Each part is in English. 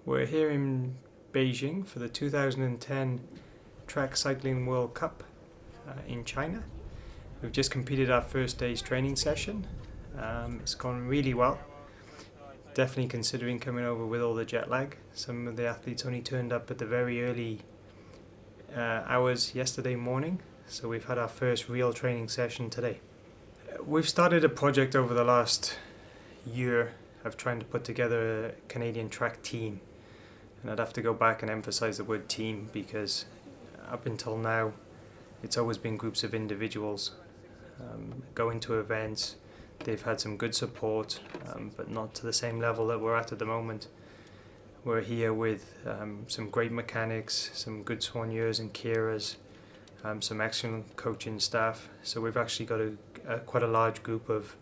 We're here in Beijing for the 2010 Track Cycling World Cup in China. We've just completed our first day's training session. It's gone really well. Definitely considering coming over with all the jet lag. Some of the athletes only turned up at the very early hours yesterday morning, so we've had our first real training session today. We've started a project over the last year of trying to put together a Canadian track team. And I'd have to go back and emphasize the word team, because up until now it's always been groups of individuals going to events. They've had some good support, but not to the same level that we're at the moment. We're here with some great mechanics, some good soigneurs and carers, some excellent coaching staff. So we've actually got quite a large group of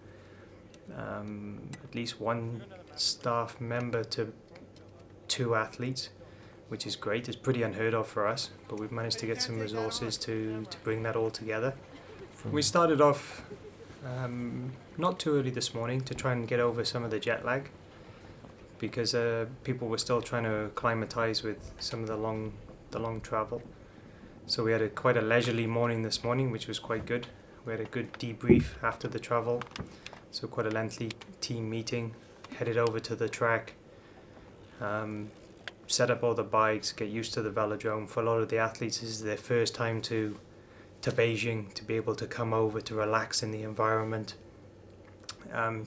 at least one staff member to 2 athletes, which is great. It's pretty unheard of for us, but we've managed to get some resources to bring that all together. We started off not too early this morning to try and get over some of the jet lag, because people were still trying to acclimatise with some of the long travel. So we had quite a leisurely morning this morning, which was quite good. We had a good debrief after the travel, so quite a lengthy team meeting. Headed over to the track, set up all the bikes, get used to the velodrome. For a lot of the athletes, this is their first time to Beijing, to be able to come over to relax in the environment.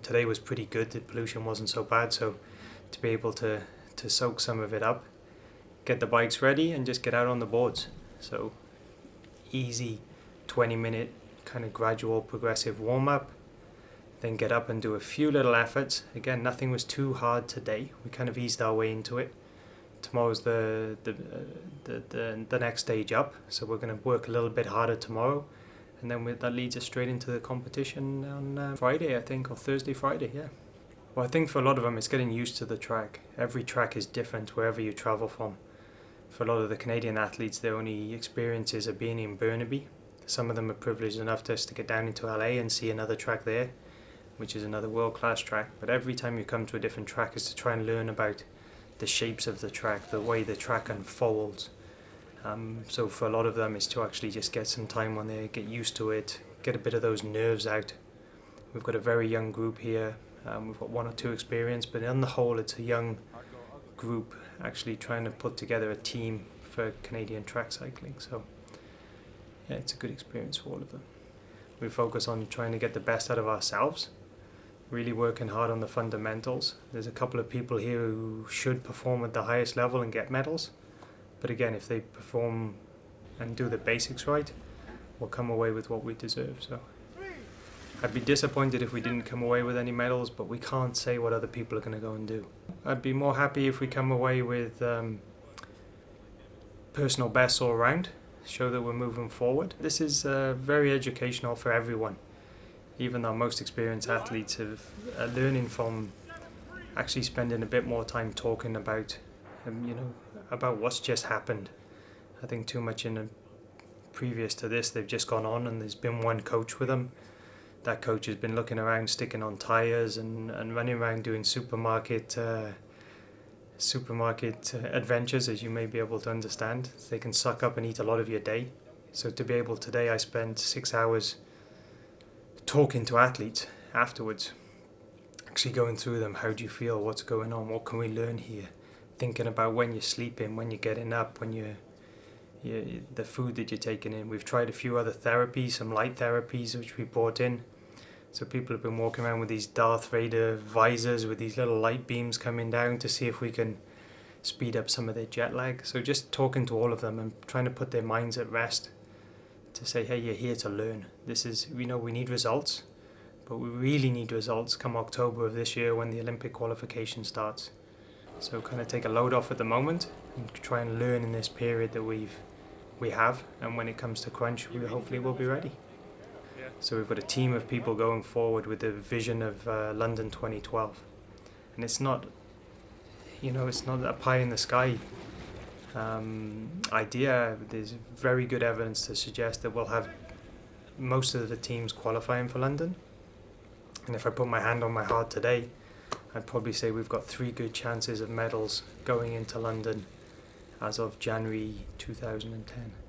Today was pretty good. The pollution wasn't so bad, so to be able to soak some of it up, get the bikes ready and just get out on the boards. So easy 20-minute kind of gradual progressive warm-up, then get up and do a few little efforts. Again, nothing was too hard today. We kind of eased our way into it. Tomorrow's the next stage up, so we're going to work a little bit harder tomorrow, and then that leads us straight into the competition on Friday, I think, or Thursday, Friday, yeah. Well, I think for a lot of them it's getting used to the track. Every track is different wherever you travel from. For a lot of the Canadian athletes, their only experiences are being in Burnaby. Some of them are privileged enough to get down into LA and see another track there, which is another world-class track. But every time you come to a different track is to try and learn about the shapes of the track, the way the track unfolds. So for a lot of them it's to actually just get some time when they get used to it, get a bit of those nerves out. We've got a very young group here. We've got 1 or 2 experience, but on the whole it's a young group actually trying to put together a team for Canadian track cycling. So yeah, it's a good experience for all of them. We focus on trying to get the best out of ourselves, really working hard on the fundamentals. There's a couple of people here who should perform at the highest level and get medals, but again, if they perform and do the basics right, we'll come away with what we deserve. So I'd be disappointed if we didn't come away with any medals, but we can't say what other people are going to go and do. I'd be more happy if we come away with personal bests all around, show that we're moving forward. This is very educational for everyone. Even our most experienced athletes are learning from actually spending a bit more time talking about about what's just happened. I think too much previous to this, they've just gone on and there's been one coach with them. That coach has been looking around, sticking on tires and running around doing supermarket adventures, as you may be able to understand. They can suck up and eat a lot of your day. So to be able today, I spent 6 hours talking to athletes afterwards, actually going through them. How do you feel? What's going on? What can we learn here? Thinking about when you're sleeping, when you're getting up, when the food that you're taking in. We've tried a few other therapies, some light therapies which we brought in. So people have been walking around with these Darth Vader visors with these little light beams coming down to see if we can speed up some of their jet lag. So just talking to all of them and trying to put their minds at rest, to say, hey, you're here to learn. We need results, but we really need results come October of this year when the Olympic qualification starts. So kind of take a load off at the moment and try and learn in this period that we have, and when it comes to crunch, we hopefully will be ready. So we've got a team of people going forward with the vision of London 2012, and it's not a pie in the sky idea. There's very good evidence to suggest that we'll have most of the teams qualifying for London. And if I put my hand on my heart today, I'd probably say we've got 3 good chances of medals going into London as of January 2010.